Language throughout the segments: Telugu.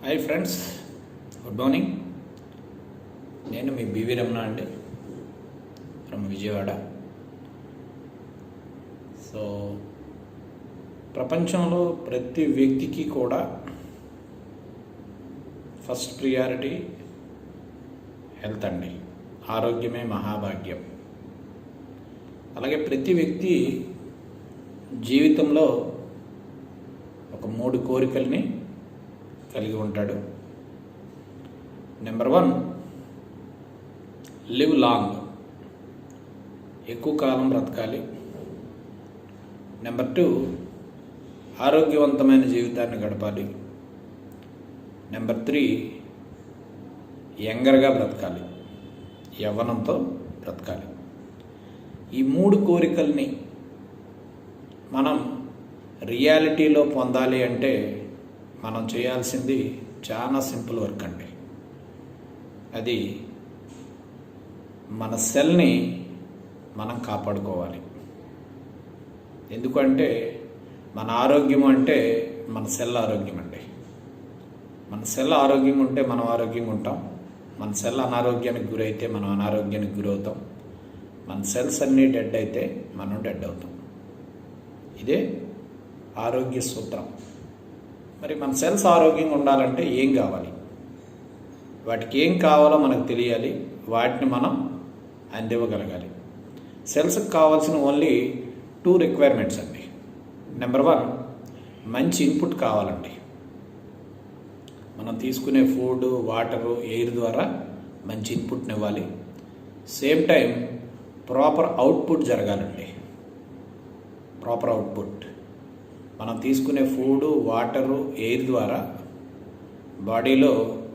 Hi friends, good morning. నేను మీ బివి రమణ అండి, ఫ్రమ్ విజయవాడ. సో ప్రపంచంలో ప్రతి వ్యక్తికి కూడా ఫస్ట్ ప్రియారిటీ హెల్త్ అండి. ఆరోగ్యమే మహాభాగ్యం. అలాగే ప్రతి వ్యక్తి జీవితంలో ఒక 3 కోరికల్ని కలిగి ఉంటాడు. నెంబర్ 1, లివ్ లాంగ్, ఎక్కువ కాలం బ్రతకాలి. నెంబర్ 2, ఆరోగ్యవంతమైన జీవితాన్ని గడపాలి. నెంబర్ 3, యంగర్గా బ్రతకాలి, యవ్వనంతో బ్రతకాలి. ఈ 3 కోరికల్ని మనం రియాలిటీలో పొందాలి అంటే మనం చేయాల్సింది చాలా సింపుల్ వర్క్ అండి. అది మన సెల్ని మనం కాపాడుకోవాలి. ఎందుకంటే మన ఆరోగ్యం అంటే మన సెల్ ఆరోగ్యం అండి. మన సెల్ ఆరోగ్యంగా ఉంటే మనం ఆరోగ్యంగా ఉంటాం. మన సెల్ అనారోగ్యానికి గురైతే మనం అనారోగ్యానికి గురవుతాం. మన సెల్స్ అన్నీ డెడ్ అయితే మనం డెడ్ అవుతాం. ఇదే ఆరోగ్య సూత్రం. మరి మన సెల్స్ ఆరోగ్యంగా ఉండాలంటే ఏం కావాలి? వాటికి ఏం కావాలో మనకు తెలియాలి. వాటిని మనం అందివ్వగలగాలి. సెల్స్కి కావాల్సిన ఓన్లీ 2 రిక్వైర్మెంట్స్ అండి. నెంబర్ 1, మంచి ఇన్పుట్ కావాలండి. మనం తీసుకునే ఫుడ్, వాటరు, ఎయిర్ ద్వారా మంచి ఇన్పుట్ని ఇవ్వాలి. సేమ్ టైం ప్రాపర్ అవుట్పుట్ జరగాలండి. ప్రాపర్ అవుట్పుట్, మనం తీసుకునే ఫుడ్, వాటరు, ఎయిర్ ద్వారా బాడీలో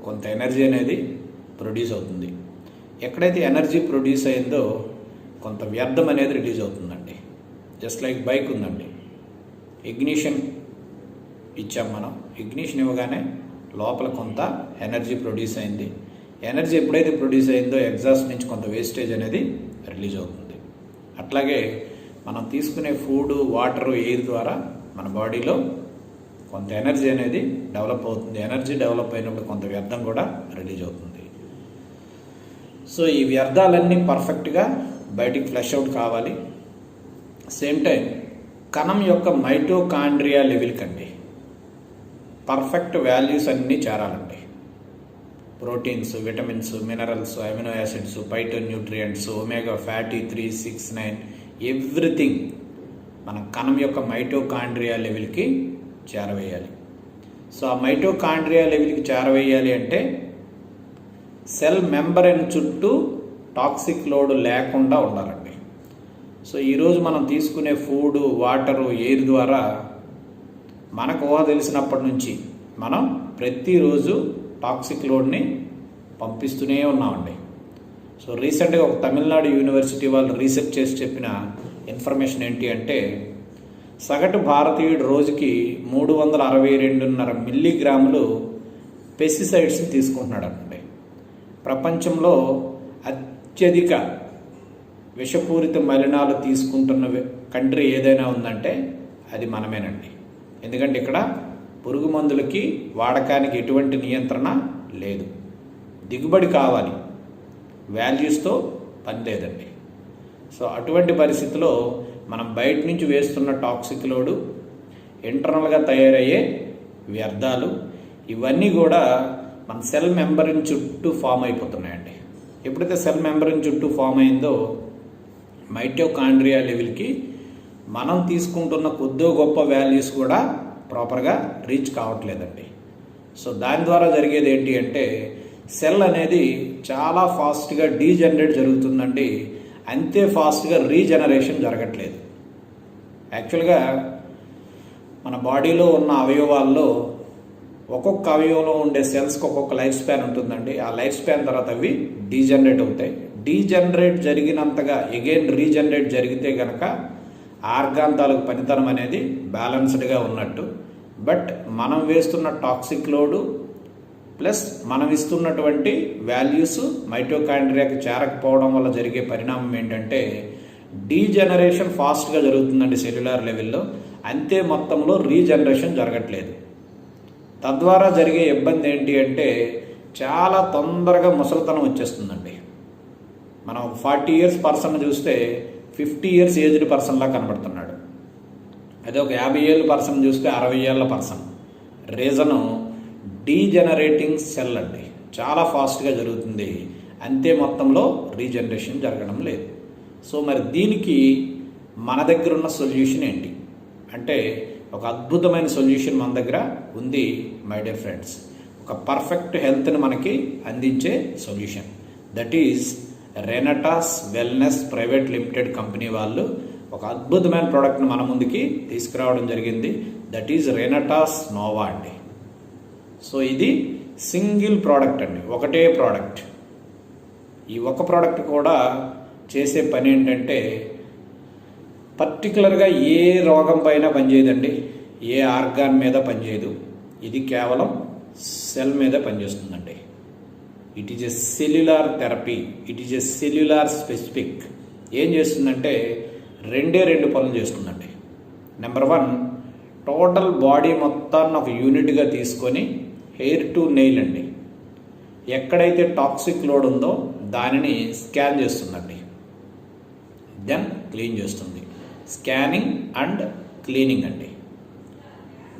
కొంత ఎనర్జీ అనేది ప్రొడ్యూస్ అవుతుంది. ఎక్కడైతే ఎనర్జీ ప్రొడ్యూస్ అయిందో కొంత వ్యర్థం అనేది రిలీజ్ అవుతుందండి. జస్ట్ లైక్ బైక్ ఉందండి, ఇగ్నిషన్ ఇచ్చాం మనం. ఇగ్నిషన్ ఇవ్వగానే లోపల కొంత ఎనర్జీ ప్రొడ్యూస్ అయింది. ఎనర్జీ ఎప్పుడైతే ప్రొడ్యూస్ అయిందో ఎగ్జాస్ట్ నుంచి కొంత వేస్టేజ్ అనేది రిలీజ్ అవుతుంది. అట్లాగే మనం తీసుకునే ఫుడ్, వాటరు, ఎయిర్ ద్వారా మన బాడీలో కొంత ఎనర్జీ అనేది డెవలప్ అవుతుంది. ఎనర్జీ డెవలప్ అయినప్పుడు కొంత వ్యర్థం కూడా రిలీజ్ అవుతుంది. సో ఈ వ్యర్థాలన్నీ పర్ఫెక్ట్గా బయటికి ఫ్లష్ అవుట్ కావాలి. సేమ్ టైం కణం యొక్క మైటోకాండ్రియా లెవెల్కి అండి పర్ఫెక్ట్ వాల్యూస్ అన్నీ చేరాలండి. Proteins, vitamins, minerals, amino acids, phytonutrients, omega fatty 3, 6, 9 everything మన కణం యొక్క మైటోకాండ్రియా లెవెల్కి చేరవేయాలి. సో ఆ మైటోకాండ్రియా లెవెల్కి చేరవేయాలి అంటే సెల్ మెంబ్రేన్ చుట్టూ టాక్సిక్ లోడ్ లేకుండా ఉండాలండి. సో ఈరోజు మనం తీసుకునే ఫుడ్, వాటరు, ఎయిర్ ద్వారా మనకు ఊహ తెలిసినప్పటి నుంచి మనం ప్రతిరోజు టాక్సిక్ లోడ్ని పంపిస్తూనే ఉన్నామండి. సో రీసెంట్గా ఒక తమిళనాడు యూనివర్సిటీ వాళ్ళు రీసెర్చ్ చేసి చెప్పిన ఇన్ఫర్మేషన్ ఏంటి అంటే సగటు భారతీయుడు రోజుకి 362.5 మిల్లీగ్రాములు పెస్టిసైడ్స్ని తీసుకుంటున్నాడండి. ప్రపంచంలో అత్యధిక విషపూరిత మలినాలు తీసుకుంటున్న కంట్రీ ఏదైనా ఉందంటే అది మనమేనండి. ఎందుకంటే ఇక్కడ పురుగు మందులకి వాడకానికి ఎటువంటి నియంత్రణ లేదు. దిగుబడి కావాలి, వాల్యూస్తో పని లేదండి. సో అటువంటి పరిస్థితిలో మనం బయట నుంచి వేస్తున్న టాక్సిక్ లోడు, ఇంటర్నల్గా తయారయ్యే వ్యర్థాలు, ఇవన్నీ కూడా మన సెల్ మెంబ్రేన్ చుట్టూ ఫామ్ అయిపోతున్నాయండి. ఎప్పుడైతే సెల్ మెంబ్రేన్ చుట్టూ ఫామ్ అయిందో మైటోకాండ్రియా లెవెల్కి మనం తీసుకుంటున్న కొద్దో గొప్ప వాల్యూస్ కూడా ప్రాపర్గా రీచ్ కావట్లేదండి. సో దాని ద్వారా జరిగేది ఏంటి అంటే సెల్ అనేది చాలా ఫాస్ట్గా డీజనరేట్ జరుగుతుందండి. అంతే ఫాస్ట్గా రీజనరేషన్ జరగట్లేదు. యాక్చువల్గా మన బాడీలో ఉన్న అవయవాల్లో ఒక్కొక్క అవయవంలో ఉండే సెల్స్కి ఒక్కొక్క లైఫ్ స్పాన్ ఉంటుందండి. ఆ లైఫ్ స్పాన్ తర్వాత అవి డీజనరేట్ అవుతాయి. డీజనరేట్ జరిగినంతగా ఎగైన్ రీజనరేట్ జరిగితే కనుక ఆర్గాన్ తాలూకు పనితనం అనేది బ్యాలెన్స్డ్గా ఉన్నట్టు. బట్ మనం వేస్తున్న టాక్సిక్ లోడు ప్లస్ మనం ఇస్తున్నటువంటి వాల్యూస్ మైటోకాండ్రియాకి చేరకపోవడం వల్ల జరిగే పరిణామం ఏంటంటే డీజనరేషన్ ఫాస్ట్గా జరుగుతుందండి సెల్యులార్ లెవెల్లో. అంతే మొత్తంలో రీజనరేషన్ జరగట్లేదు. తద్వారా జరిగే ఇబ్బంది ఏంటి అంటే చాలా తొందరగా ముసలితనం వచ్చేస్తుందండి. మనం 40 ఇయర్స్ పర్సన్ చూస్తే 50 ఇయర్స్ ఏజ్డ్ పర్సన్లా కనబడుతున్నాడు. అదే ఒక 50 ఏళ్ళ పర్సన్ చూస్తే 60 ఏళ్ళ పర్సన్. రీజను డీజనరేటింగ్ సెల్ అండి, చాలా ఫాస్ట్గా జరుగుతుంది, అంతే మొత్తంలో రీజనరేషన్ జరగడం లేదు. సో మరి దీనికి మన దగ్గర ఉన్న సొల్యూషన్ ఏంటి అంటే ఒక అద్భుతమైన సొల్యూషన్ మన దగ్గర ఉంది మై డియర్ ఫ్రెండ్స్. ఒక పర్ఫెక్ట్ హెల్త్ని మనకి అందించే solution, that is Renatus wellness private limited company వాళ్ళు ఒక అద్భుతమైన ప్రోడక్ట్ని మన ముందుకి తీసుకురావడం జరిగింది. దట్ ఈజ్ రెనటాస్ నోవా అండి. సో ఇది సింగిల్ ప్రోడక్ట్ అండి, ఒకటే ప్రోడక్ట్. ఈ ఒక ప్రోడక్ట్ కూడా చేసే పని ఏంటంటే పర్టికులర్గా ఏ రోగం పైన పనిచేయదండి, ఏ ఆర్గాన్ మీద పనిచేయదు. ఇది కేవలం సెల్ మీద పనిచేస్తుందండి. It is a cellular therapy, it is a cellular specific. ఏం చేస్తుందంటే రెండు పనులు చేస్తుందండి. నెంబర్ 1, టోటల్ బాడీ మొత్తాన్ని ఒక యూనిట్గా తీసుకొని హెయిర్ టు నెయిల్ అండి, ఎక్కడైతే టాక్సిక్ లోడ్ ఉందో దానిని స్కాన్ చేస్తుందండి, దెన్ క్లీన్ చేస్తుంది. స్కానింగ్ అండ్ క్లీనింగ్ అండి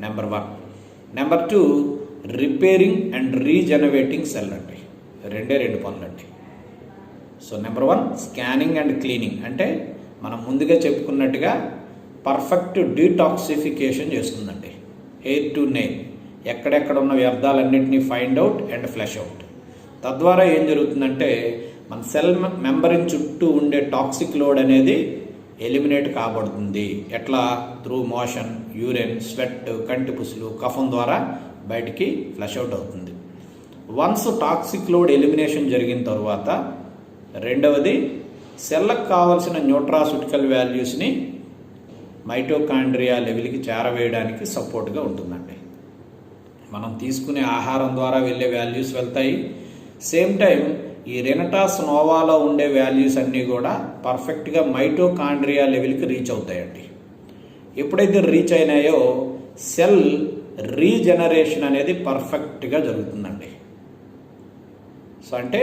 number 1. Number 2, repairing and regenerating cell అండి. రెండు పనులండి. So number 1 scanning and cleaning అంటే మనం ముందుగా చెప్పుకున్నట్టుగా పర్ఫెక్ట్ డీటాక్సిఫికేషన్ చేస్తుందండి. హెయిర్ టు నెయిల్, ఎక్కడెక్కడ ఉన్న వ్యర్థాలన్నింటినీ find out and flush out. తద్వారా ఏం జరుగుతుందంటే మన సెల్ మెంబరిన్ చుట్టూ ఉండే టాక్సిక్ లోడ్ అనేది ఎలిమినేట్ కాబడుతుంది. ఎట్లా? త్రూ మోషన్, యూరిన్, స్వెట్, కంటి పుసులు, కఫం ద్వారా బయటికి ఫ్లష్ అవుట్ అవుతుంది. వన్స్ టాక్సిక్ లోడ్ ఎలిమినేషన్ జరిగిన తర్వాత రెండవది సెల్లకు కావాల్సిన న్యూట్రాసూటికల్ వాల్యూస్ని మైటోకాండ్రియా లెవెల్కి చేరవేయడానికి సపోర్ట్గా ఉంటుందండి. మనం తీసుకునే ఆహారం ద్వారా వెళ్ళే వాల్యూస్ వెళ్తాయి. సేమ్ టైం ఈ రెనటాస్ నోవాలో ఉండే వాల్యూస్ అన్నీ కూడా పర్ఫెక్ట్గా మైటోకాండ్రియా లెవెల్కి రీచ్ అవుతాయండి. ఎప్పుడైతే రీచ్ అయినాయో సెల్ రీజనరేషన్ అనేది పర్ఫెక్ట్గా జరుగుతుందండి. సో అంటే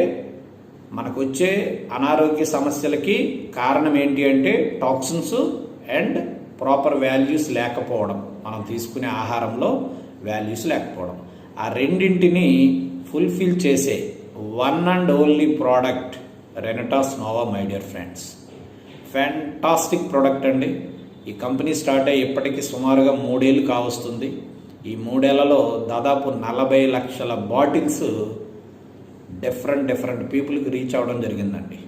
మనకు వచ్చే అనారోగ్య సమస్యలకి కారణం ఏంటి అంటే టాక్సిన్స్ అండ్ ప్రాపర్ వాల్యూస్ లేకపోవడం, మనం తీసుకునే ఆహారంలో వాల్యూస్ లేకపోవడం. ఆ రెండింటిని ఫుల్ఫిల్ చేసే one and only product Renatus Nova my dear friends. Fantastic product అండి. ఈ కంపెనీ స్టార్ట్ అయ్యి ఇప్పటికీ సుమారుగా 3 ఏళ్ళు కావస్తుంది. ఈ 3 ఏళ్లలో దాదాపు 40 లక్షల బాటిల్స్ డిఫరెంట్ పీపుల్కి రీచ్ అవ్వడం జరిగిందండి.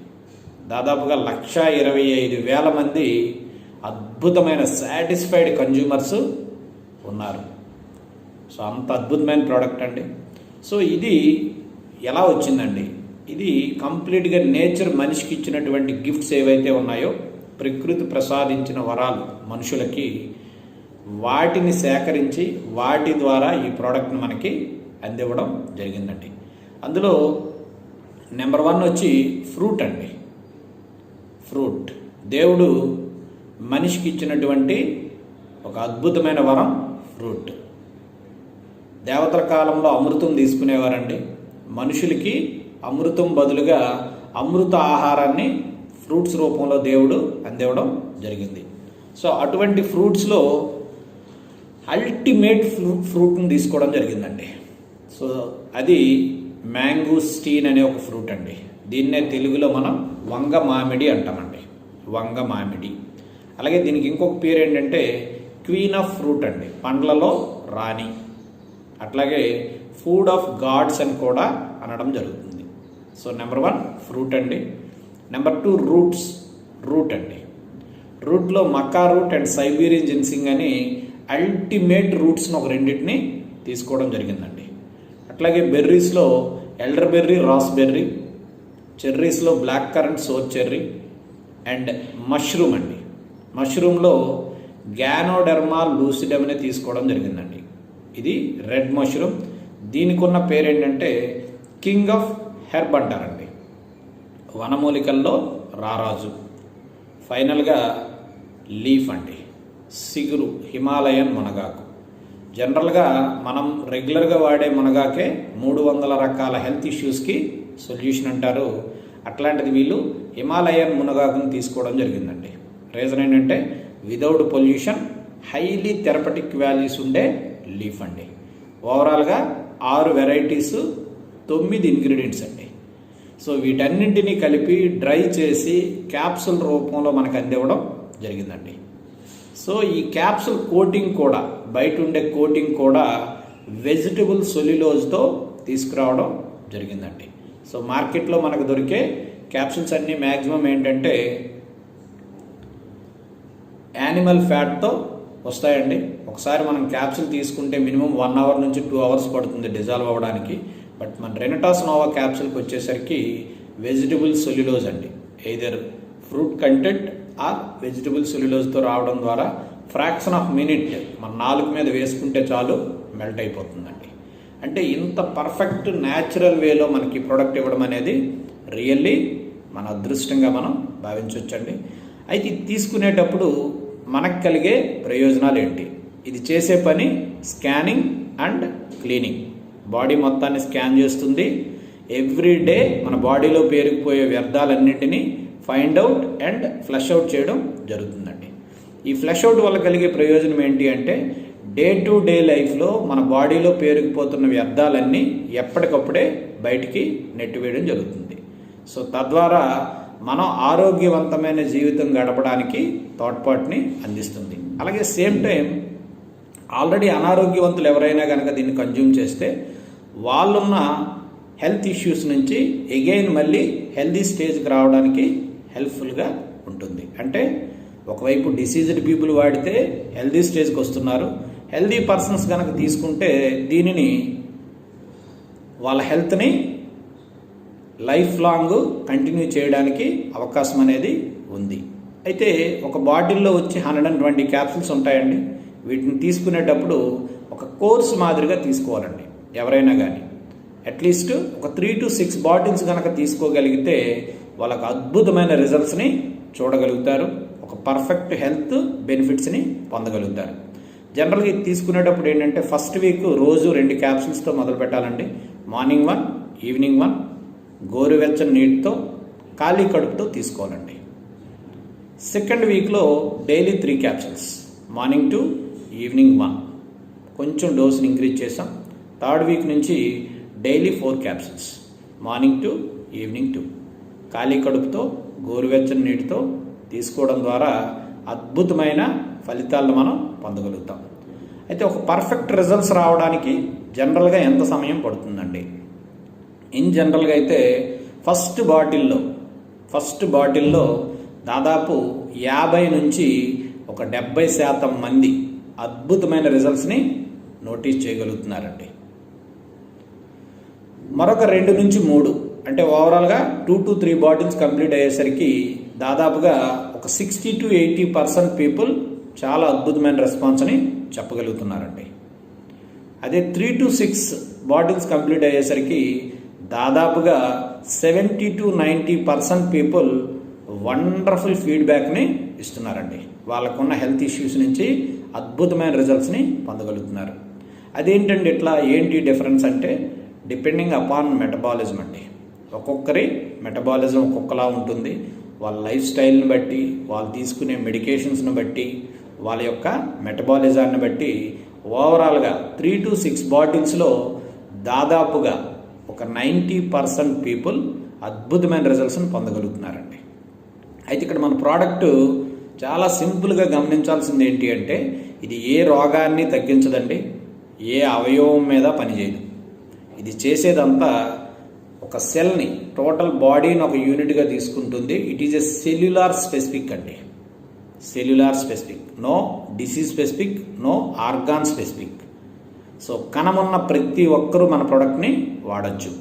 దాదాపుగా 1,25,000 మంది అద్భుతమైన సాటిస్ఫైడ్ కన్జ్యూమర్స్ ఉన్నారు. సో అంత అద్భుతమైన ప్రోడక్ట్ అండి. సో ఇది ఎలా వచ్చిందండి? ఇది కంప్లీట్గా నేచర్ మనిషికి ఇచ్చినటువంటి గిఫ్ట్స్ ఏవైతే ఉన్నాయో, ప్రకృతి ప్రసాదించిన వరాలు మనుషులకి, వాటిని సేకరించి వాటి ద్వారా ఈ ప్రోడక్ట్ని మనకి అందివ్వడం జరిగిందండి. అందులో నెంబర్ 1 వచ్చి ఫ్రూట్ అండి. ఫ్రూట్ దేవుడు మనిషికి ఇచ్చినటువంటి ఒక అద్భుతమైన వరం ఫ్రూట్. దేవతల కాలంలో అమృతం తీసుకునేవారండి. మనుషులకి అమృతం బదులుగా అమృత ఆహారాన్ని ఫ్రూట్స్ రూపంలో దేవుడు అందివ్వడం జరిగింది. సో అటువంటి ఫ్రూట్స్లో అల్టిమేట్ ఫ్రూట్ని తీసుకోవడం జరిగిందండి. సో అది మ్యాంగోస్టీన్ అనే ఒక ఫ్రూట్ అండి. దీన్నే తెలుగులో మనం వంగ మామిడి అంటామండి, వంగ మామిడి. అలాగే దీనికి ఇంకొక పేరు ఏంటంటే క్వీన్ ఆఫ్ ఫ్రూట్ అండి, పండ్లలో రాణి. అట్లాగే ఫుడ్ ఆఫ్ గాడ్స్ అని కూడా అనడం జరుగుతుంది. సో నెంబర్ 1 ఫ్రూట్ అండి. నెంబర్ 2 రూట్ అండి. రూట్లో maca root and Siberian ginseng అని అల్టిమేట్ రూట్స్ని ఒక రెండింటిని తీసుకోవడం జరిగిందండి. అట్లాగే బెర్రీస్లో ఎల్డర్ బెర్రీ, రాస్బెర్రీ, చెర్రీస్లో blackcurrant, sour cherry and mushroom అండి. మష్రూమ్లో గ్యానోడెర్మా లూసిడమ్ అనే తీసుకోవడం జరిగిందండి. ఇది రెడ్ మష్రూమ్. దీనికి ఉన్న పేరు ఏంటంటే కింగ్ ఆఫ్ హెర్బ్ అంటారండి. వనమూలికల్లో రారాజు. ఫైనల్గా లీఫ్ అండి, సిగురు, హిమాలయన్ మునగాకు. జనరల్గా మనం రెగ్యులర్గా వాడే మునగాకే 300 రకాల హెల్త్ ఇష్యూస్కి సొల్యూషన్ అంటారు. అట్లాంటిది వీళ్ళు హిమాలయన్ మునగాకుని తీసుకోవడం జరిగిందండి. రీజన్ ఏంటంటే without pollution, highly therapeutic values ఉండే లీఫ్ అండి. ఓవరాల్గా 6 వెరైటీస్, 9 ఇంగ్రీడియంట్స్ అండి. సో వీటన్నింటినీ కలిపి డ్రై చేసి క్యాప్సూల్ రూపంలో మనకు అందివ్వడం జరిగిందండి. సో ఈ క్యాప్సూల్ కోటింగ్ కూడా, బయట ఉండే కోటింగ్ కూడా వెజిటబుల్ సెల్యులోజ్తో తీసుకురావడం జరిగిందండి. సో మార్కెట్లో మనకు దొరికే క్యాప్సూల్స్ అన్నీ మ్యాక్సిమం ఏంటంటే యానిమల్ ఫ్యాట్తో వస్తాయండి. ఒకసారి మనం క్యాప్సూల్ తీసుకుంటే మినిమం 1 అవర్ నుంచి 2 అవర్స్ పడుతుంది డిజాల్వ్ అవ్వడానికి. బట్ మన రెనిటాస్ నోవా క్యాప్సూల్కి వచ్చేసరికి వెజిటబుల్ సెల్యులోజ్ అండి, either fruit content or vegetable సెల్యులోజ్తో రావడం ద్వారా ఫ్రాక్షన్ ఆఫ్ మినిట్ మన నాలుగు మీద వేసుకుంటే చాలు మెల్ట్ అయిపోతుందండి. అంటే ఇంత పర్ఫెక్ట్ న్యాచురల్ వేలో మనకి ప్రోడక్ట్ ఇవ్వడం అనేది రియల్లీ మన అదృష్టంగా మనం భావించవచ్చండి. అయితే ఇది తీసుకునేటప్పుడు మనకు కలిగే ప్రయోజనాలు ఏంటి? ఇది చేసే పని స్కానింగ్ అండ్ క్లీనింగ్. బాడీ మొత్తాన్ని స్కాన్ చేస్తుంది. ఎవ్రీ డే మన బాడీలో పేరుకుపోయే వ్యర్థాలన్నింటినీ find out and flush out చేయడం జరుగుతుందండి. ఈ ఫ్లష్ అవుట్ వల్ల కలిగే ప్రయోజనం ఏంటి అంటే డే టు డే లైఫ్లో మన బాడీలో పేరుకుపోతున్న వ్యర్థాలన్నీ ఎప్పటికప్పుడే బయటికి నెట్టివేయడం జరుగుతుంది. సో తద్వారా మనం ఆరోగ్యవంతమైన జీవితం గడపడానికి తోడ్పాటుని అందిస్తుంది. అలాగే సేమ్ టైం ఆల్రెడీ అనారోగ్యవంతులు ఎవరైనా కనుక దీన్ని కన్జ్యూమ్ చేస్తే వాళ్ళున్న హెల్త్ ఇష్యూస్ నుంచి ఎగైన్ మళ్ళీ హెల్దీ స్టేజ్కి రావడానికి హెల్ప్ఫుల్గా ఉంటుంది. అంటే ఒకవైపు డిసీజ్డ్ పీపుల్ వాడితే హెల్దీ స్టేజ్కి వస్తున్నారు, హెల్దీ పర్సన్స్ కనుక తీసుకుంటే దీనిని వాళ్ళ హెల్త్ని లైఫ్ లాంగ్ కంటిన్యూ చేయడానికి అవకాశం అనేది ఉంది. అయితే ఒక బాటిల్లో వచ్చి 120 క్యాప్సూల్స్ ఉంటాయండి. వీటిని తీసుకునేటప్పుడు ఒక కోర్స్ మాదిరిగా తీసుకోవాలండి. ఎవరైనా కానీ అట్లీస్ట్ ఒక 3 to 6 బాటిల్స్ కనుక తీసుకోగలిగితే వాళ్ళకు అద్భుతమైన రిజల్ట్స్ని చూడగలుగుతారు, ఒక పర్ఫెక్ట్ హెల్త్ బెనిఫిట్స్ని పొందగలుగుతారు. జనరల్గా ఇది తీసుకునేటప్పుడు ఏంటంటే ఫస్ట్ వీక్ రోజు 2 క్యాప్సూల్స్తో మొదలు పెట్టాలండి. మార్నింగ్ 1, ఈవినింగ్ 1, గోరువెచ్చని నీటితో ఖాళీ కడుపుతో తీసుకోవాలండి. సెకండ్ వీక్లో డైలీ 3 క్యాప్సూల్స్, మార్నింగ్ 2, ఈవినింగ్ 1, కొంచెం డోస్ని ఇంక్రీజ్ చేసాం. థర్డ్ వీక్ నుంచి డైలీ 4 క్యాప్సూల్స్, మార్నింగ్ 2, ఈవినింగ్ 2, ఖాళీ కడుపుతో గోరువెచ్చని నీటితో తీసుకోవడం ద్వారా అద్భుతమైన ఫలితాలను మనం పొందగలుగుతాం. అయితే ఒక పర్ఫెక్ట్ రిజల్ట్స్ రావడానికి జనరల్గా ఎంత సమయం పడుతుందండి? ఇన్ జనరల్గా అయితే ఫస్ట్ బాటిల్లో దాదాపు 50 నుంచి ఒక 70% మంది అద్భుతమైన రిజల్ట్స్ని నోటీస్ చేయగలుగుతున్నారండి. మరొక 2 నుంచి 3 అంటే ఓవరాల్గా 2 to 3 బాటిల్స్ కంప్లీట్ అయ్యేసరికి దాదాపుగా ఒక 60 to 80% పీపుల్ చాలా అద్భుతమైన రెస్పాన్స్ని చెప్పగలుగుతున్నారండి. అదే 3 to 6 బాటిల్స్ కంప్లీట్ అయ్యేసరికి దాదాపుగా 70 to 90% పీపుల్ వండర్ఫుల్ ఫీడ్బ్యాక్ని ఇస్తున్నారండి. వాళ్ళకున్న హెల్త్ ఇష్యూస్ నుంచి అద్భుతమైన రిజల్ట్స్ని పొందగలుగుతున్నారు. అదేంటండి ఇట్లా ఏంటి డిఫరెన్స్ అంటే డిపెండింగ్ అపాన్ మెటబాలిజం అండి. ఒక్కొక్కరి మెటబాలిజం ఒక్కొక్కలా ఉంటుంది. వాళ్ళ లైఫ్ స్టైల్ని బట్టి, వాళ్ళు తీసుకునే మెడికేషన్స్ని బట్టి, వాళ్ళ యొక్క మెటబాలిజాన్ని బట్టి ఓవరాల్గా 3 to 6 బాటిల్స్లో దాదాపుగా ఒక 90% పీపుల్ అద్భుతమైన రిజల్ట్స్ని పొందగలుగుతున్నారండి. అయితే ఇక్కడ మన ప్రోడక్ట్ చాలా సింపుల్గా గమనించాల్సింది ఏంటి అంటే ఇది ఏ రోగాన్ని తగ్గించదండి, ఏ అవయవం మీద పనిచేయదు. ఇది చేసేదంతా ఒక సెల్ని, టోటల్ బాడీని ఒక యూనిట్గా తీసుకుంటుంది. It is a cellular specific అండి, cellular specific, no disease specific, no organ specific. So కణమున్న ప్రతి ఒక్కరూ మన ప్రోడక్ట్ని వాడచ్చు.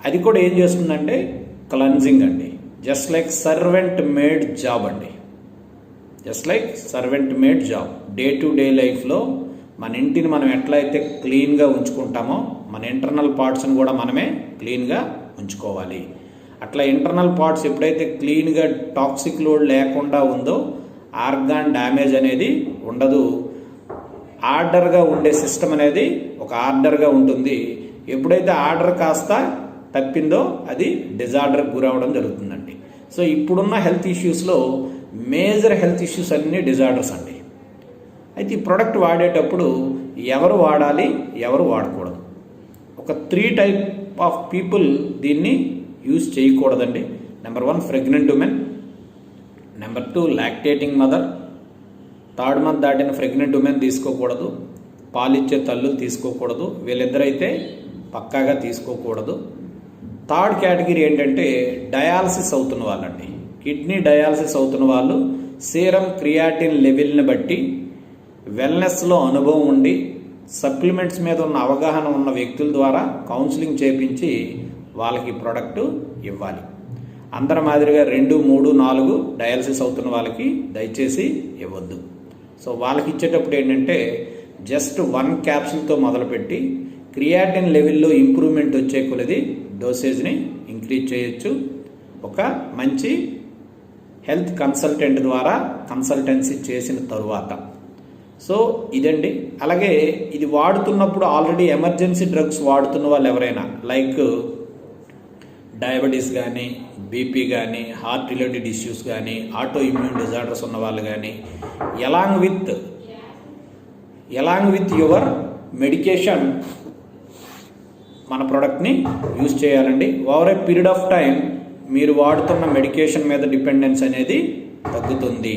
అది కూడా ఏం చేస్తుందంటే క్లెన్జింగ్ అండి, just like servant maid job అండి, just like servant maid job. Day to day లైఫ్లో మన ఇంటిని మనం ఎట్లయితే క్లీన్గా ఉంచుకుంటామో మన ఇంటర్నల్ పార్ట్స్ని కూడా మనమే క్లీన్గా ఉంచుకోవాలి. అట్లా ఇంటర్నల్ పార్ట్స్ ఎప్పుడైతే క్లీన్గా టాక్సిక్ లోడ్ లేకుండా ఉందో ఆర్గాన్ డ్యామేజ్ అనేది ఉండదు. ఆర్డర్గా ఉండే సిస్టమ్ అనేది ఒక ఆర్డర్గా ఉంటుంది. ఎప్పుడైతే ఆర్డర్ కాస్త తప్పిందో అది డిజార్డర్కి గురవడం జరుగుతుందండి. సో ఇప్పుడున్న హెల్త్ ఇష్యూస్లో మేజర్ హెల్త్ ఇష్యూస్ అన్నీ డిజార్డర్స్ అండి. అయితే ఈ ప్రోడక్ట్ వాడేటప్పుడు ఎవరు వాడాలి, ఎవరు వాడకూడదు? ఒక 3 టైప్ ఆఫ్ పీపుల్ దీన్ని యూజ్ చేయకూడదండి. Number 1 pregnant women, number 2 lactating mother, 3rd month దాటిన ప్రెగ్నెంట్ ఉమెన్ తీసుకోకూడదు, పాలిచ్చే తల్లులు తీసుకోకూడదు, వీళ్ళిద్దరైతే పక్కాగా తీసుకోకూడదు. 3rd కేటగిరీ ఏంటంటే డయాలసిస్ అవుతున్న వాళ్ళండి. కిడ్నీ డయాలసిస్ అవుతున్న వాళ్ళు సీరం క్రియాటిన్ లెవెల్ని బట్టి వెల్నెస్లో అనుభవం ఉండి సప్లిమెంట్స్ మీద ఉన్న అవగాహన ఉన్న వ్యక్తుల ద్వారా కౌన్సిలింగ్ చేపించి వాళ్ళకి ప్రోడక్ట్ ఇవ్వాలి. అందరి మాదిరిగా 2, 3, 4 డయాలసిస్ అవుతున్న వాళ్ళకి దయచేసి ఇవ్వద్దు. సో వాళ్ళకి ఇచ్చేటప్పుడు ఏంటంటే జస్ట్ 1 క్యాప్సూల్తో మొదలుపెట్టి క్రియాటిన్ లెవెల్లో ఇంప్రూవ్మెంట్ వచ్చే కొలది డోసేజ్ని ఇంక్రీజ్ చేయొచ్చు. ఒక మంచి హెల్త్ కన్సల్టెంట్ ద్వారా కన్సల్టెన్సీ చేసిన తరువాత. సో ఇదండి. అలాగే ఇది వాడుతున్నప్పుడు ఆల్రెడీ ఎమర్జెన్సీ డ్రగ్స్ వాడుతున్న వాళ్ళు ఎవరైనా లైక్ డయాబెటీస్ కానీ, బీపీ కానీ, హార్ట్ రిలేటెడ్ ఇష్యూస్ కానీ, ఆటో ఇమ్యూన్ డిజార్డర్స్ ఉన్న వాళ్ళు కానీ ఎలాంగ్ విత్ యువర్ మెడికేషన్ మన ప్రోడక్ట్ని యూజ్ చేయాలండి. Over a period of time మీరు వాడుతున్న మెడికేషన్ మీద డిపెండెన్స్ అనేది తగ్గుతుంది.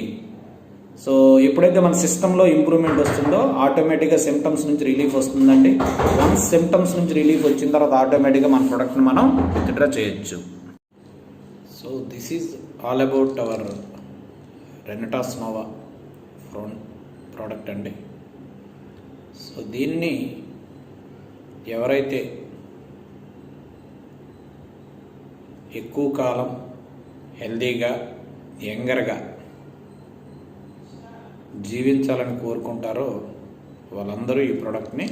సో ఎప్పుడైతే మన సిస్టంలో ఇంప్రూవ్మెంట్ వస్తుందో ఆటోమేటిక్గా సిమ్టమ్స్ నుంచి రిలీఫ్ వస్తుందండి. వన్స్ సిమ్టమ్స్ నుంచి రిలీఫ్ వచ్చిన తర్వాత ఆటోమేటిక్గా మన ప్రోడక్ట్ని మనం విత్డ్రా చేయొచ్చు. So this is all about our Renatus Nova product అండి. సో దీన్ని ఎవరైతే ఎక్కువ కాలం హెల్దీగా యంగర్గా జీవించాలని కోరుకుంటారో వాళ్ళందరూ ఈ ప్రోడక్ట్ని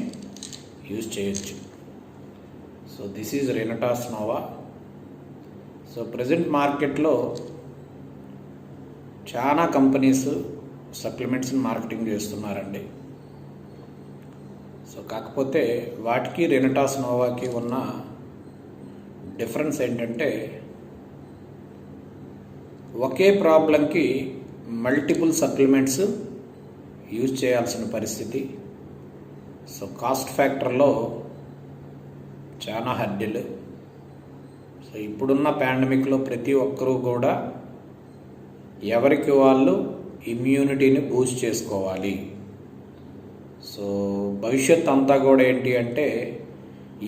యూజ్ చేయొచ్చు. So this is Renatus Nova. So present మార్కెట్లో చాలా కంపెనీస్ సప్లిమెంట్స్ని మార్కెటింగ్ చేస్తున్నారండి. సో కాకపోతే వాటికి రెనటాస్ నోవాకి ఉన్న డిఫరెన్స్ ఏంటంటే ఒకే ప్రాబ్లంకి మల్టిపుల్ సప్లిమెంట్స్ యూజ్ చేయాల్సిన పరిస్థితి. సో కాస్ట్ ఫ్యాక్టర్లో చాలా హర్డిల్. సో ఇప్పుడున్న పాండమిక్లో ప్రతి ఒక్కరూ కూడా ఎవరికి వాళ్ళు ఇమ్యూనిటీని బూస్ట్ చేసుకోవాలి. సో భవిష్యత్ అంతా కూడా ఏంటి అంటే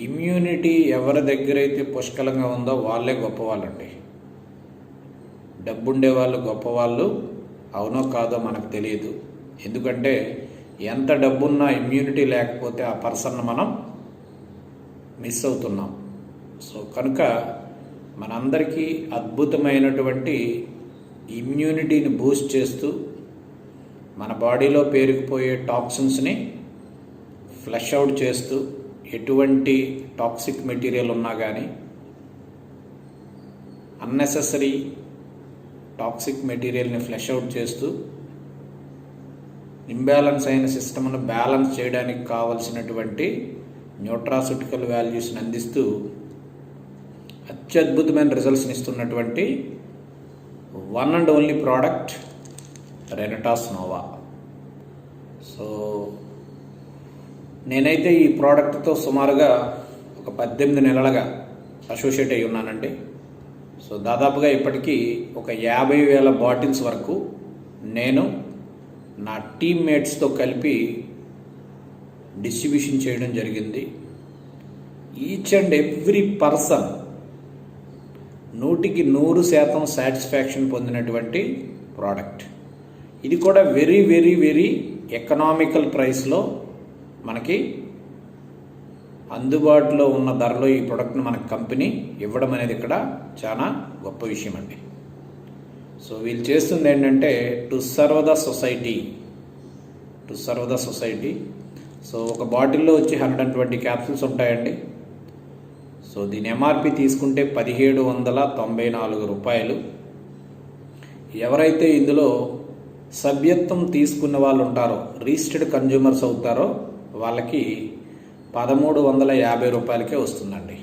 ఇమ్యూనిటీ ఎవరి దగ్గర అయితే పుష్కలంగా ఉందో వాళ్ళే గొప్పవాళ్ళండి. డబ్బుండే వాళ్ళు గొప్పవాళ్ళు అవునో కాదో మనకు తెలియదు. ఎందుకంటే ఎంత డబ్బున్నా ఇమ్యూనిటీ లేకపోతే ఆ పర్సన్ మనం మిస్ అవుతున్నాం. సో కనుక మనందరికీ అద్భుతమైనటువంటి ఇమ్యూనిటీని బూస్ట్ చేస్తూ మన బాడీలో పేరుకుపోయే టాక్సిన్స్ని ఫ్లష్ అవుట్ చేస్తూ ఎటువంటి టాక్సిక్ మెటీరియల్ ఉన్నా కానీ అన్నెసెసరీ టాక్సిక్ మెటీరియల్ని ఫ్లష్ అవుట్ చేస్తూ ఇంబ్యాలెన్స్ అయిన సిస్టమ్ను బ్యాలెన్స్ చేయడానికి కావలసినటువంటి న్యూట్రాసిటికల్ వాల్యూస్ని అందిస్తూ అత్యద్భుతమైన రిజల్ట్స్ని ఇస్తున్నటువంటి one and only product Renatus Nova. So నేనైతే ఈ ప్రోడక్ట్తో సుమారుగా ఒక 18 నెలలుగా అసోసియేట్ అయి ఉన్నానండి. సో దాదాపుగా ఇప్పటికీ ఒక 50,000 బాటిల్స్ వరకు నేను నా టీమ్మేట్స్తో కలిపి డిస్ట్రిబ్యూషన్ చేయడం జరిగింది. Each and every person 100% satisfaction పొందినటువంటి ప్రోడక్ట్. ఇది కూడా వెరీ వెరీ వెరీ ఎకనామికల్ ప్రైస్లో మనకి అందుబాటులో ఉన్న ధరలో ఈ ప్రోడక్ట్ని మన కంపెనీ ఇవ్వడం అనేది ఇక్కడ చాలా గొప్ప విషయం అండి. సో వీళ్ళు చేస్తుంది ఏంటంటే to serve the society. So ఒక బాటిల్లో వచ్చి 120 క్యాప్సూల్స్ ఉంటాయండి. సో దీని ఎంఆర్పి తీసుకుంటే 1794 రూపాయలు. ఎవరైతే ఇందులో సభ్యత్వం తీసుకున్న వాళ్ళు ఉంటారో, రిజిస్టర్డ్ కన్జ్యూమర్స్ అవుతారో వాళ్ళకి 1350 రూపాయలకే వస్తుందండి.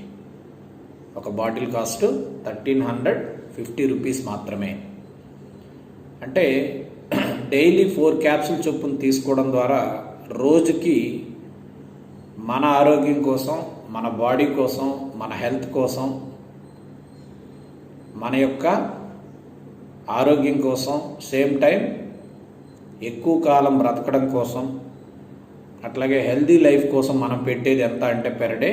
ఒక బాటిల్ కాస్ట్ 1350 రూపీస్ మాత్రమే. అంటే డైలీ 4 క్యాప్సూల్ చొప్పున తీసుకోవడం ద్వారా రోజుకి మన ఆరోగ్యం కోసం, మన బాడీ కోసం, మన హెల్త్ కోసం, మన యొక్క ఆరోగ్యం కోసం, సేమ్ టైం ఎక్కువ కాలం బ్రతకడం కోసం, అట్లాగే హెల్దీ లైఫ్ కోసం మనం పెట్టేది ఎంత అంటే పెర్ డే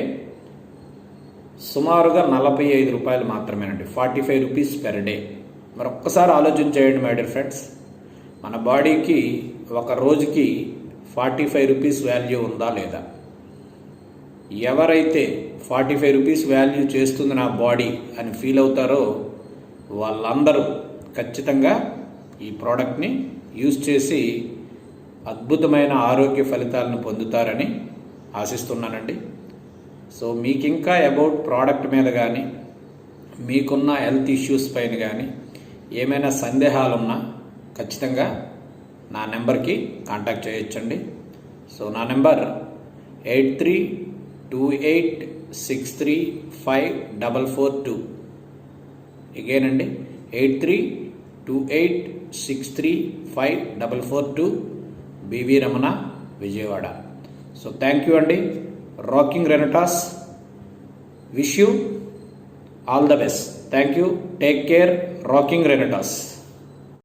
సుమారుగా 45 రూపాయలు మాత్రమేనండి. 45 రూపీస్ పెర్ డే. మరి ఒక్కసారి ఆలోచన చేయండి మై డియర్ ఫ్రెండ్స్, మన బాడీకి ఒక రోజుకి 45 రూపీస్ వాల్యూ ఉందా లేదా? ఎవరైతే 45 రూపీస్ వాల్యూ చేస్తుంది నా బాడీ అని ఫీల్ అవుతారో వాళ్ళందరూ ఖచ్చితంగా ఈ ప్రోడక్ట్ని యూజ్ చేసి అద్భుతమైన ఆరోగ్య ఫలితాలను పొందుతారని ఆశిస్తున్నానండి. సో మీకు ఇంకా అబౌట్ ప్రోడక్ట్ మీద కానీ, మీకున్న హెల్త్ ఇష్యూస్ పైన కానీ ఏమైనా సందేహాలున్నా ఖచ్చితంగా నా నెంబర్కి కాంటాక్ట్ చేయొచ్చండి. సో నా నెంబర్ 8328635442. అగైన్ అండి, 8328635442, B V Ramana, Vijayawada. So thank you అండి. Rocking Renatus, wish you all the best. Thank you, take care. Rocking రెనటాస్.